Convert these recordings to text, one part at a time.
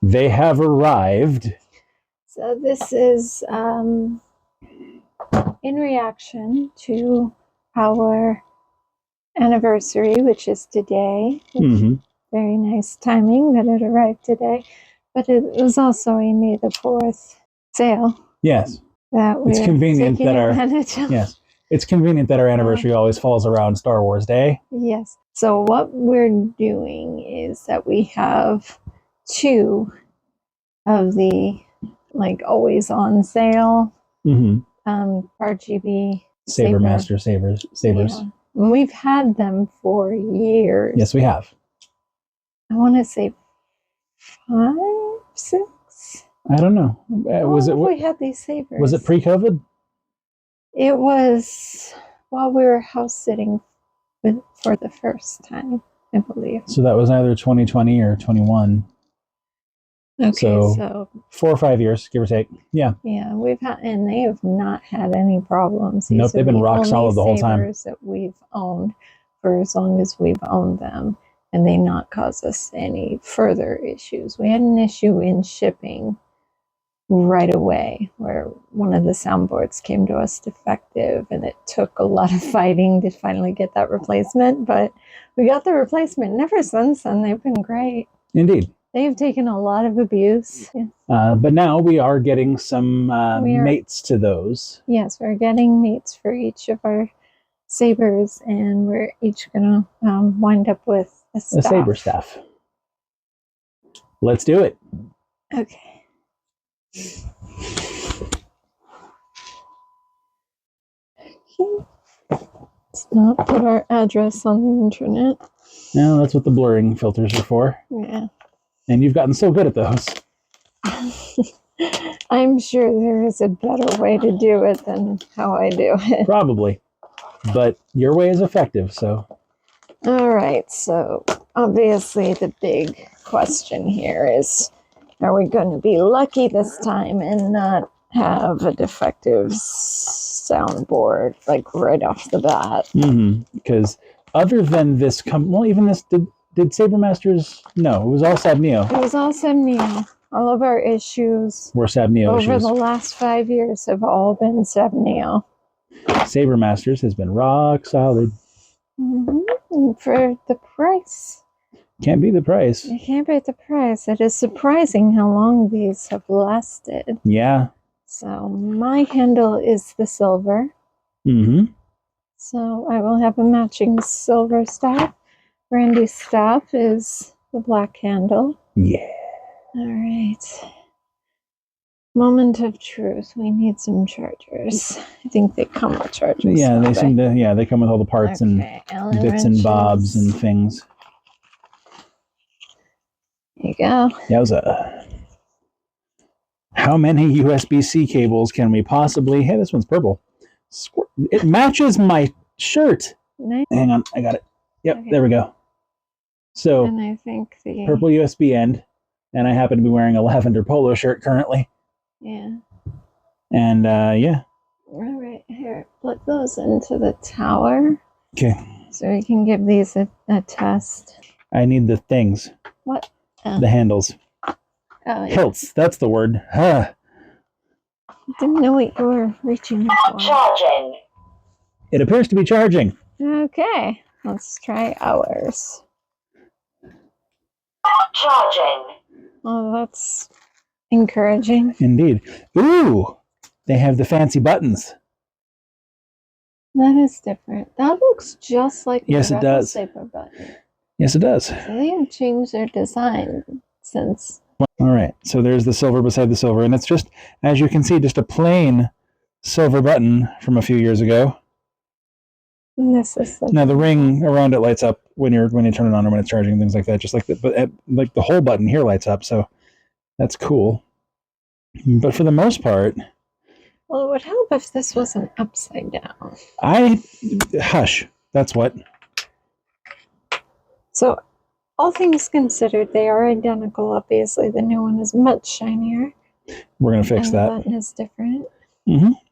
They have arrived. So this is in reaction to our anniversary, which is today. Mm-hmm. Very nice timing that it arrived today. But it was also a May the 4th sale. Yes. That It's convenient that our yes. It's convenient that our anniversary always falls around Star Wars Day. Yes. So what we're doing is that we have 2 of the always on sale RGB Saber Master sabers. Yeah. We've had them for years. Yes, we have. I want to say 5, 6. I don't know. Was it? We had these sabers. Was it pre-COVID? It was while we were house sitting for the first time, I believe. So that was either 2020 or 21. Okay, so 4 or 5 years, give or take. Yeah. Yeah, we've had, and they have not had any problems. Nope, they've been rock solid the whole time. That we've owned for as long as we've owned them, and they not cause us any further issues. We had an issue in shipping right away where one of the soundboards came to us defective, and it took a lot of fighting to finally get that replacement, but we got the replacement, and ever since then they've been great. Indeed. They've taken a lot of abuse. But now we are getting some mates to those. Yes, we're getting mates for each of our sabers, and we're each going to wind up with a saber staff. Let's do it. Okay. Let's not put our address on the internet. No, that's what the blurring filters are for. Yeah. And you've gotten so good at those. I'm sure there is a better way to do it than how I do it. Probably. But your way is effective, so. All right, so obviously the big question here is, are we going to be lucky this time and not have a defective soundboard, right off the bat? Because other than this, even this, did Saber Masters? No, it was all Sab Neo. It was all Sab Neo. All of our issues were Sab Neo over the last 5 years have all been Sab Neo. Saber Masters has been rock solid. For the price. Can't beat the price. You can't beat the price. It is surprising how long these have lasted. Yeah. So my handle is the silver. So I will have a matching silver staff. Randy's staff is the black handle. Yeah. All right. Moment of truth. We need some chargers. I think they come with chargers. Yeah, they seem to. Yeah, they come with all the parts and Allen bits wrenches. And bobs and things. There you go. Yowza. How many USB-C cables can we possibly? Hey, this one's purple. It matches my shirt. Nice. Hang on, I got it. Yep, okay. There we go. So, and I think the purple USB end, and I happen to be wearing a lavender polo shirt currently. Yeah. And yeah. All right, here, plug those into the tower. Okay. So we can give these a test. I need the things. What? The handles. Oh, yeah. Hilts, that's the word. I didn't know what you were reaching for. Charging. It appears to be charging. Okay, let's try ours. Charging. Oh, that's encouraging. Indeed. Ooh, they have the fancy buttons. That is different. That looks just like yes, the it does. Saber button. Yes, it does. So they have changed their design since. All right, so there's the silver beside the silver, and it's just, as you can see, just a plain silver button from a few years ago. And this is now the ring around it lights up when you turn it on or when it's charging and things like that. Just like the whole button here lights up, so that's cool. But for the most part, well, it would help if this wasn't upside down. Hush. That's what. So, all things considered, they are identical. Obviously, the new one is much shinier. We're going to fix that. The button is different.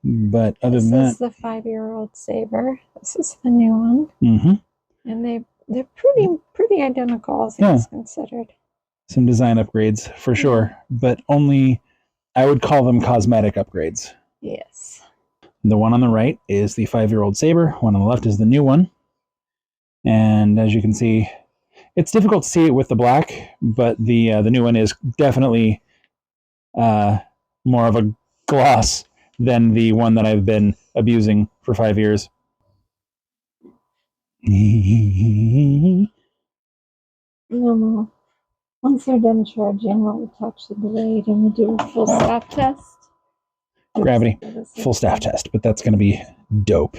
But other than that... This is the 5-year-old Saber. This is the new one. And they're pretty identical, all things considered. some design upgrades for sure, but only I would call them cosmetic upgrades. Yes. The one on the right is the 5-year-old Saber. One on the left is the new one. And as you can see, it's difficult to see it with the black, but the new one is definitely more of a gloss than the one that I've been abusing for 5 years. Normal. Once they're done charging, we'll attach the blade and we'll do a full staff test. Gravity, full staff test, but that's going to be dope.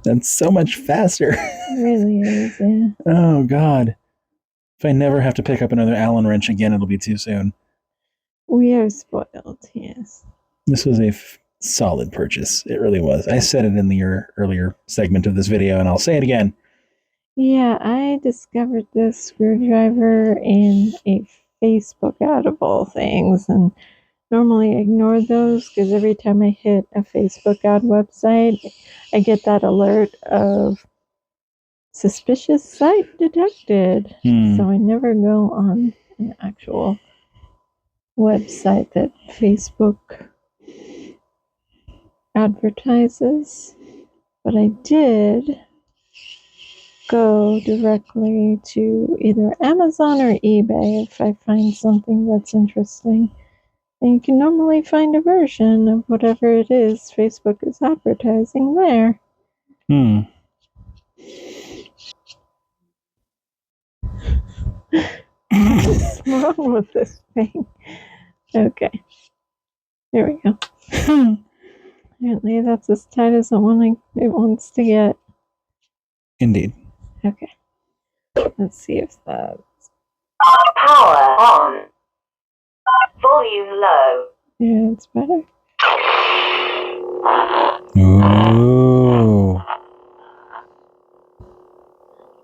That's so much faster. It really is, yeah. Oh, God. If I never have to pick up another Allen wrench again, it'll be too soon. We are spoiled, yes. This was a solid purchase. It really was. I said it in the earlier segment of this video, and I'll say it again. Yeah, I discovered this screwdriver in a Facebook ad of all things, and normally ignore those because every time I hit a Facebook ad website, I get that alert of suspicious site detected. So I never go on an actual website that Facebook advertises, but I did go directly to either Amazon or eBay if I find something that's interesting. And you can normally find a version of whatever it is Facebook is advertising there. What's wrong with this thing? Okay. There we go. Apparently that's as tight as it wants to get. Indeed. Okay. Let's see if that's... Power on. Volume low. Yeah, it's better. Ooh.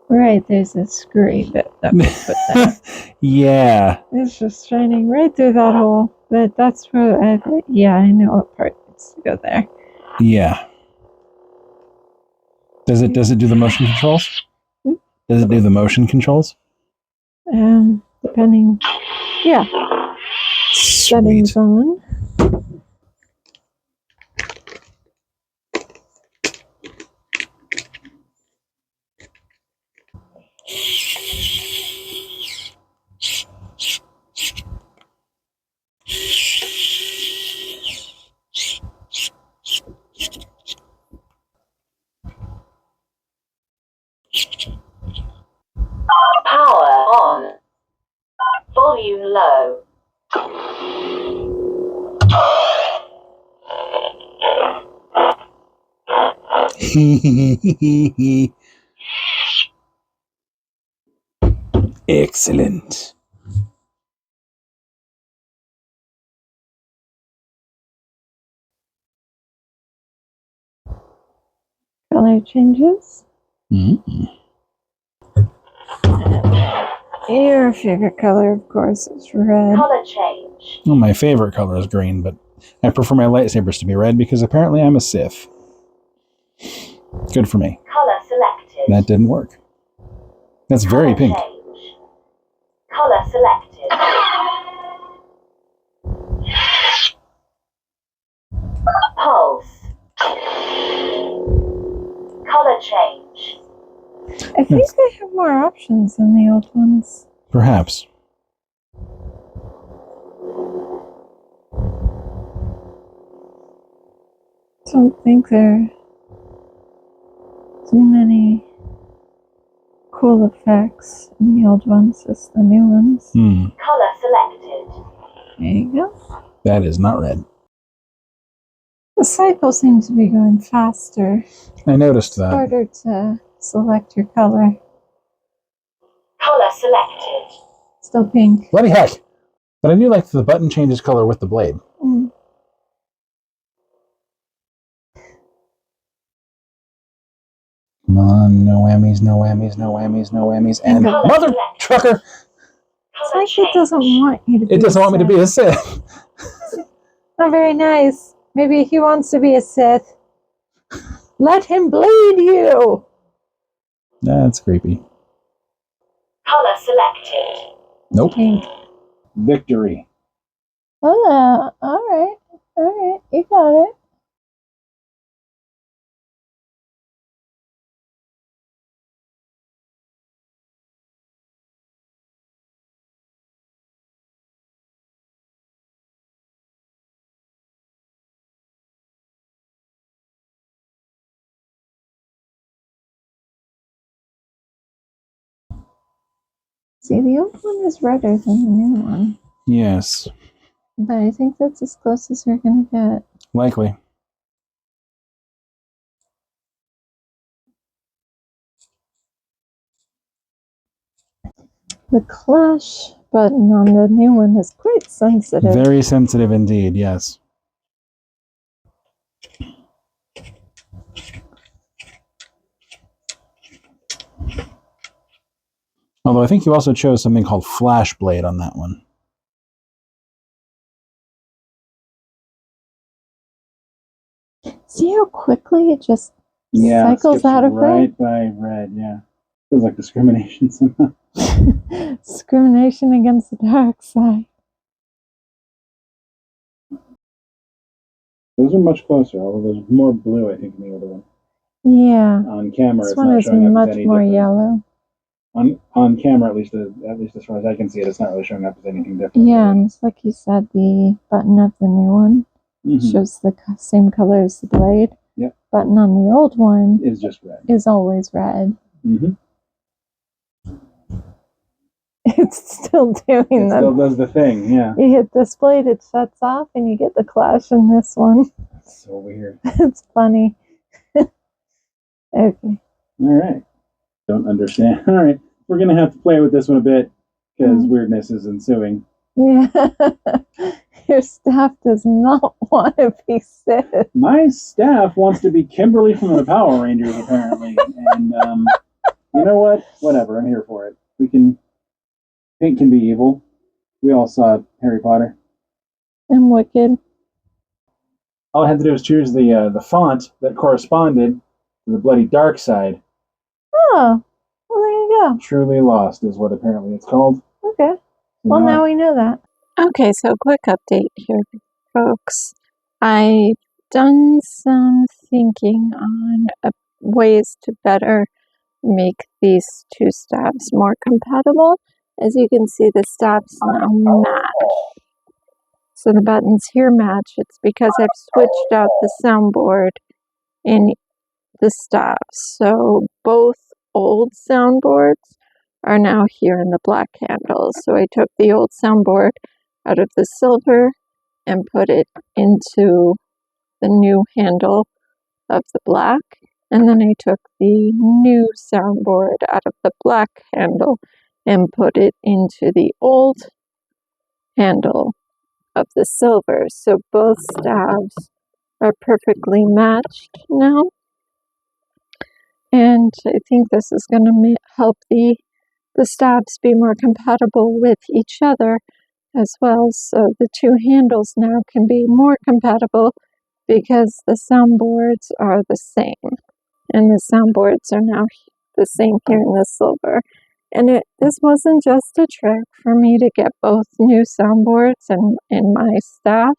Right, there's a screwy bit that we put there. Yeah. It's just shining right through that hole. But that's where I know what part needs to go there. Yeah. Does it do the motion controls? Does it do the motion controls? Depending. Yeah. Sweet. Settings on. Power on. Volume low. Excellent. Color changes. Your favorite color, of course, is red. Color change. Well, my favorite color is green, but I prefer my lightsabers to be red because apparently I'm a Sith. Good for me. Color selected. That didn't work. That's very pink. Change. Color selected. Pulse. Color change. I think they have more options than the old ones. Perhaps. Don't think there are too many cool effects in the old ones as the new ones. Color selected. There you go. That is not red. The cycle seems to be going faster. I noticed that. Harder to select your color. Color selected. Still pink. Bloody heck! But I do like the button changes color with the blade. Come on, no whammies, no whammies, no whammies, no whammies, and mother trucker! It's like it doesn't want you to be It doesn't want me to be a Sith. Not very nice. Maybe he wants to be a Sith. Let him bleed you! That's creepy. Color selected. Nope. Pink. Victory. Oh, all right. All right. You got it. See, the old one is redder than the new one. Yes. But I think that's as close as you're going to get. Likely. The clash button on the new one is quite sensitive. Very sensitive indeed, yes. Although I think you also chose something called Flash Blade on that one. See how quickly it just Yeah, cycles out of right by red, yeah. Feels like discrimination somehow. Discrimination against the dark side. Those are much closer, although there's more blue, I think, in the other one. Yeah. On camera, This it's one not is showing up as much any more different. yellow. On camera, at least as far as I can see it, it's not really showing up as anything different. Yeah, and it's like you said, the button of the new one shows the same color as the blade. Yep. Button on the old one Is just red. is always red. Mm-hmm. It's still doing It that. still does the thing, yeah. You hit this blade, it shuts off, and you get the clash in this one. That's so weird. It's funny. Okay. All right. Don't understand. All right. We're going to have to play with this one a bit because weirdness is ensuing. Yeah. Your staff does not want to be Sid. My staff wants to be Kimberly from the Power Rangers, apparently. And you know what? Whatever. I'm here for it. Pink can be evil. We all saw Harry Potter. And Wicked. All I had to do was choose the font that corresponded to the bloody dark side. Oh, well, there you go. Truly Lost is what apparently it's called. Okay. Well, now we know that. Okay, so quick update here, folks. I've done some thinking on ways to better make these two staffs more compatible. As you can see, the staffs now match. So the buttons here match. It's because I've switched out the soundboard in the staffs. So both old soundboards are now here in the black handles. So I took the old soundboard out of the silver and put it into the new handle of the black. And then I took the new soundboard out of the black handle and put it into the old handle of the silver. So both staves are perfectly matched now. And I think this is going to help the staves be more compatible with each other as well. So the two handles now can be more compatible because the soundboards are the same. And the soundboards are now the same here in the silver. And this wasn't just a trick for me to get both new soundboards in my staff.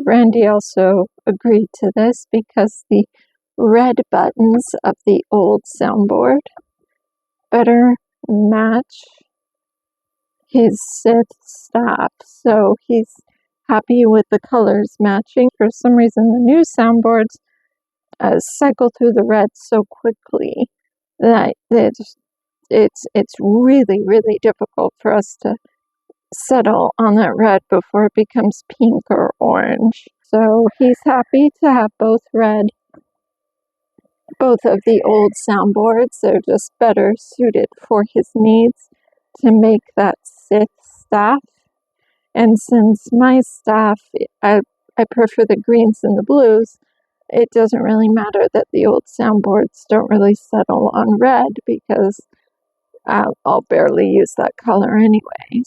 Randy also agreed to this because the red buttons of the old soundboard better match his Sith staff. So he's happy with the colors matching. For some reason, the new soundboards cycle through the red so quickly that it's really, really difficult for us to settle on that red before it becomes pink or orange. So he's happy to have both red. Both of the old soundboards, they're just better suited for his needs to make that Sith staff. And since my staff, I prefer the greens and the blues, it doesn't really matter that the old soundboards don't really settle on red because I'll barely use that color anyway.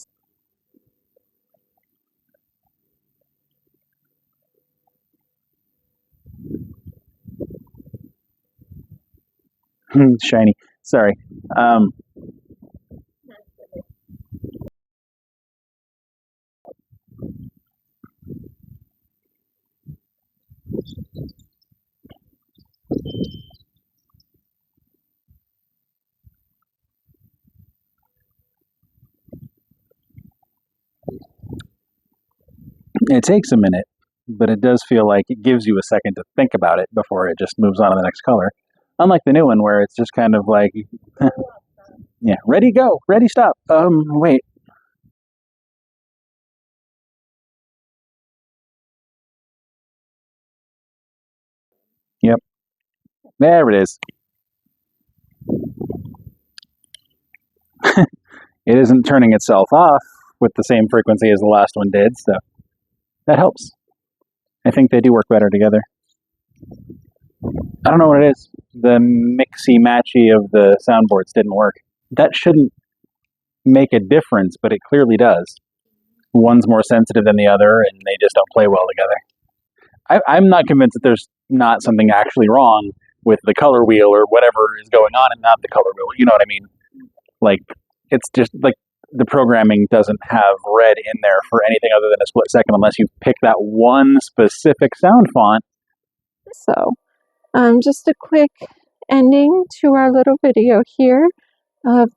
Shiny. Sorry. It takes a minute, but it does feel like it gives you a second to think about it before it just moves on to the next color. Unlike the new one where it's just kind of like, yeah, ready, go, ready, stop. Wait. Yep. There it is. It isn't turning itself off with the same frequency as the last one did, so that helps. I think they do work better together. I don't know what it is. The mixy-matchy of the soundboards didn't work. That shouldn't make a difference, but it clearly does. One's more sensitive than the other, and they just don't play well together. I'm not convinced that there's not something actually wrong with the color wheel or whatever is going on and not the color wheel. You know what I mean? Like, it's just like the programming doesn't have red in there for anything other than a split second unless you pick that one specific sound font. So, just a quick ending to our little video here of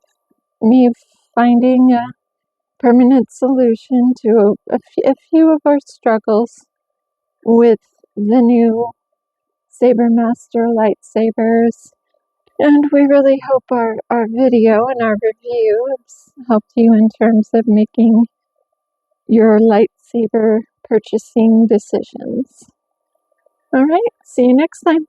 me finding a permanent solution to a few of our struggles with the new Saber Master lightsabers. And we really hope our video and our review has helped you in terms of making your lightsaber purchasing decisions. All right, see you next time.